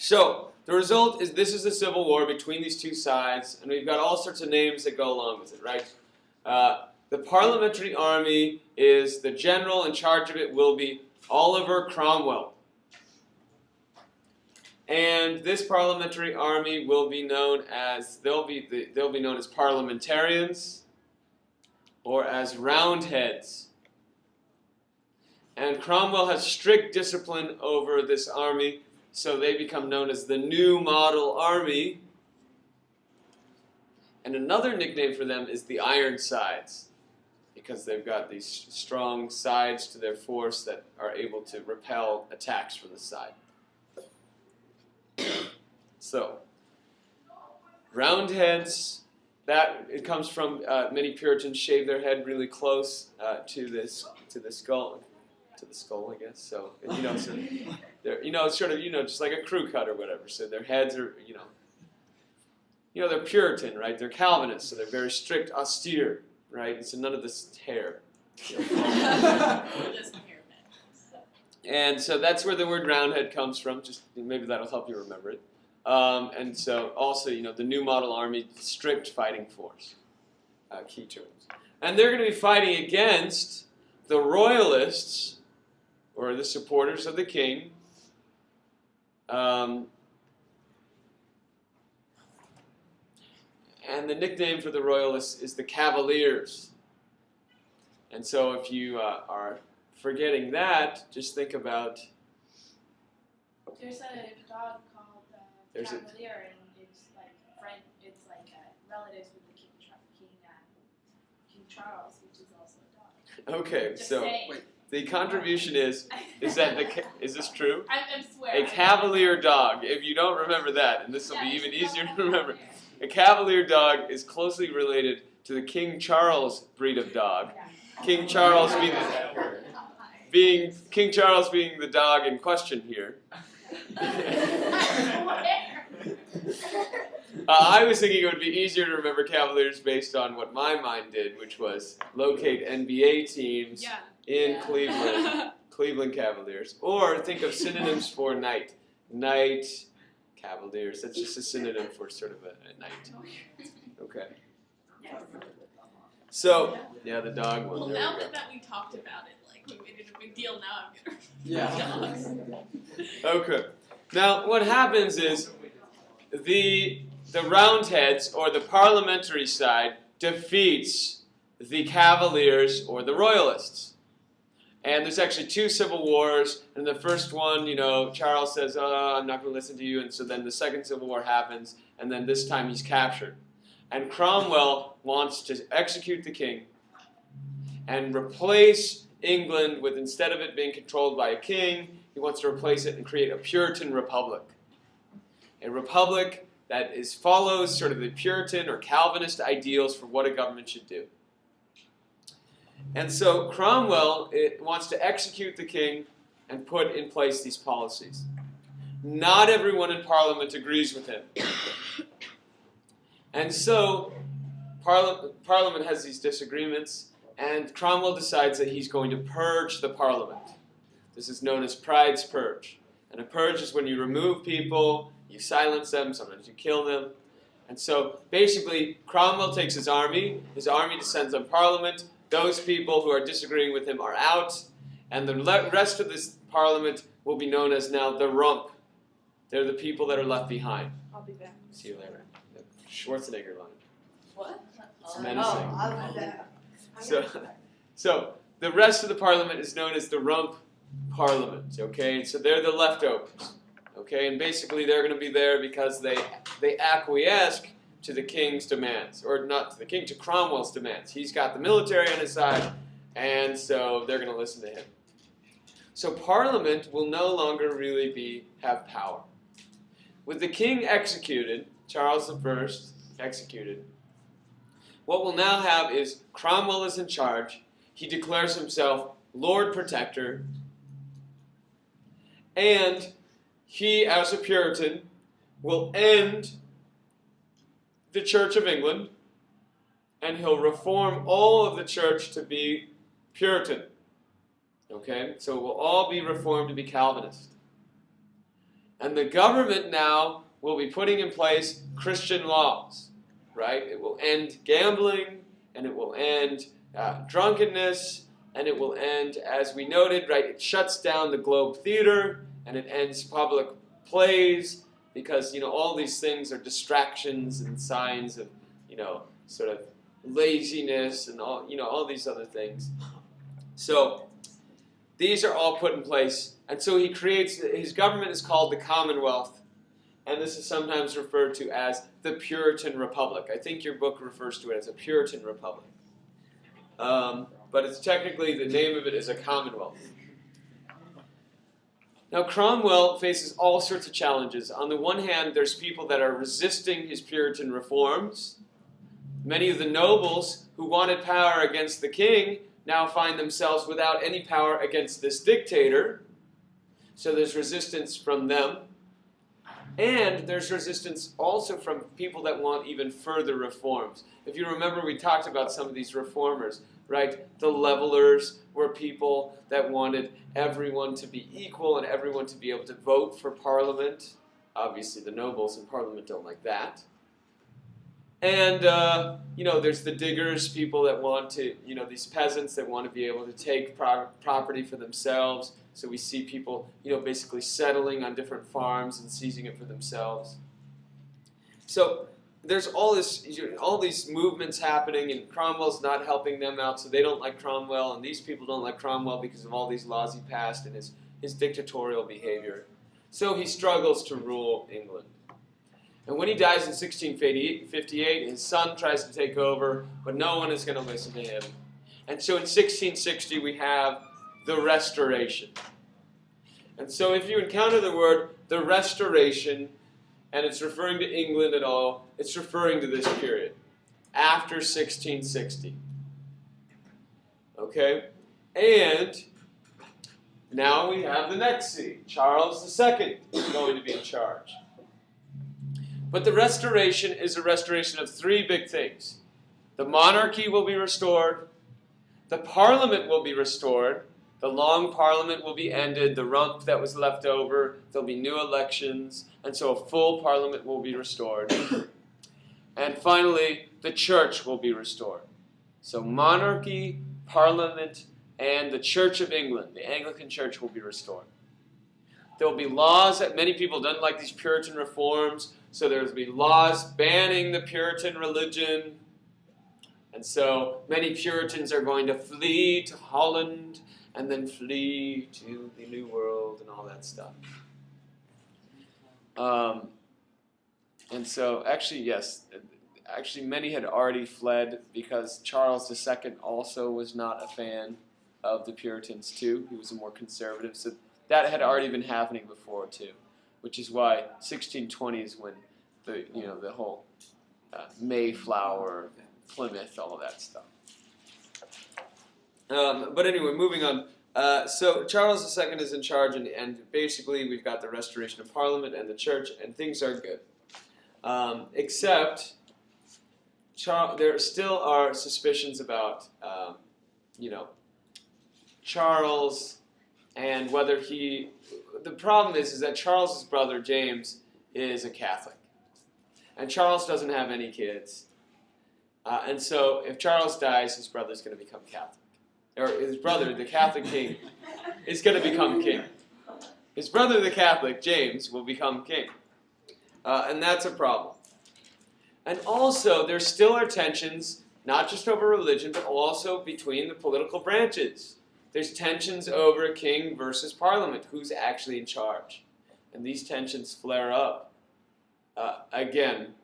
So the result is this is a civil war between these two sides, and we've got all sorts of names that go along with it, right? The parliamentary army is the general in charge of it will be Oliver Cromwell. And this parliamentary army will be known as they'll be known as parliamentarians or as roundheads. And Cromwell has strict discipline over this army, so they become known as the New Model Army. And another nickname for them is the Ironsides, because they've got these strong sides to their force that are able to repel attacks from the side. So, Roundheads, that it comes from many Puritans shave their head really close to the skull, I guess. So so they're sort of just like a crew cut or whatever. So their heads are they're Puritan, right? They're Calvinists, so they're very strict, austere, right? And so none of this hair. And so that's where the word roundhead comes from. Just maybe that'll help you remember it. And so also, the New Model Army, strict fighting force, key terms. And they're going to be fighting against the Royalists, or the supporters of the king. And the nickname for the Royalists is the Cavaliers. And so if you are forgetting that, just think about... There's a dog called Cavalier, and it's like relatives with the King Charles, which is also a dog. Okay, Just so saying. the contribution is that is this true? I swear. A Cavalier dog. If you don't remember that, and this will be even easier to remember, a Cavalier dog is closely related to the King Charles breed of dog. King Charles being the dog in question here. I was thinking it would be easier to remember Cavaliers based on what my mind did, which was locate NBA teams in Cleveland, Cleveland Cavaliers, or think of synonyms for knight. Knight, Cavaliers. That's just a synonym for sort of a knight. Okay. So, yeah, the dog one. Well, now that we talked about it, we made it a big deal, now I'm gonna Okay. Now, what happens is the Roundheads, or the parliamentary side, defeats the Cavaliers, or the Royalists. And there's actually two civil wars, and the first one, Charles says, "Oh, I'm not going to listen to you," and so then the second civil war happens, and then this time he's captured. And Cromwell wants to execute the king and replace England with, instead of it being controlled by a king, he wants to replace it and create a Puritan republic. A republic that follows sort of the Puritan or Calvinist ideals for what a government should do. And so Cromwell wants to execute the king and put in place these policies. Not everyone in Parliament agrees with him. And so Parliament has these disagreements, and Cromwell decides that he's going to purge the Parliament. This is known as Pride's Purge. And a purge is when you remove people, you silence them, sometimes you kill them. And so basically, Cromwell takes his army descends on Parliament, those people who are disagreeing with him are out, and the rest of this Parliament will be known as now the Rump. They're the people that are left behind. I'll be back. See you later. The Schwarzenegger line. What? It's menacing. I'll be back. So the rest of the Parliament is known as the Rump Parliament, okay? So they're the leftovers, okay? And basically they're going to be there because they acquiesce to the king's demands, or not to the king, to Cromwell's demands. He's got the military on his side, and so they're going to listen to him. So Parliament will no longer really have power. With the king executed, Charles I executed, what we'll now have is Cromwell is in charge. He declares himself Lord Protector, and he, as a Puritan, will end the Church of England, and he'll reform all of the church to be Puritan. Okay? So it will all be reformed to be Calvinist. And the government now will be putting in place Christian laws, right? It will end gambling, and it will end drunkenness, and it will end, as we noted, right, it shuts down the Globe Theater, and it ends public plays, because, all these things are distractions and signs of, sort of laziness and all these other things. So these are all put in place, and so he creates, his government is called the Commonwealth, and this is sometimes referred to as the Puritan Republic. I think your book refers to it as a Puritan Republic. But it's technically, the name of it is a Commonwealth. Now, Cromwell faces all sorts of challenges. On the one hand, there's people that are resisting his Puritan reforms. Many of the nobles who wanted power against the king now find themselves without any power against this dictator. So there's resistance from them. And there's resistance also from people that want even further reforms. If you remember, we talked about some of these reformers, right? The levelers were people that wanted everyone to be equal and everyone to be able to vote for parliament. Obviously, the nobles in parliament don't like that. And, there's the diggers, people that want to, these peasants that want to be able to take property for themselves. So we see people, basically settling on different farms and seizing it for themselves. So there's all these movements happening, and Cromwell's not helping them out, so they don't like Cromwell, and these people don't like Cromwell because of all these laws he passed and his dictatorial behavior. So he struggles to rule England. And when he dies in 1658, his son tries to take over, but no one is going to listen to him. And so in 1660, we have the Restoration. And so if you encounter the word the Restoration, and it's referring to England at all, it's referring to this period, after 1660. Okay? And now we have the next scene. Charles II is going to be in charge. But the Restoration is a restoration of three big things. The monarchy will be restored, the Parliament will be restored, the long Parliament will be ended, the rump that was left over, there'll be new elections, and so a full Parliament will be restored. And finally, the Church will be restored. So monarchy, Parliament, and the Church of England, the Anglican Church, will be restored. There will be laws that many people don't like these Puritan reforms, so there will be laws banning the Puritan religion. And so many Puritans are going to flee to Holland and then flee to the New World and all that stuff. And so, actually many had already fled because Charles II also was not a fan of the Puritans too. He was a more conservative, so that had already been happening before too, which is why 1620 is when the whole Mayflower, Plymouth, all of that stuff. But anyway, moving on. So Charles II is in charge, and basically we've got the restoration of Parliament and the Church, and things are good. Except there still are suspicions about, Charles and whether he... The problem is that Charles's brother, James, is a Catholic. And Charles doesn't have any kids. And so if Charles dies, his brother's going to become Catholic. Or his brother, the Catholic king, is going to become king. His brother, the Catholic, James, will become king. And that's a problem. And also, there still are tensions, not just over religion, but also between the political branches. There's tensions over king versus parliament, who's actually in charge. And these tensions flare up, again,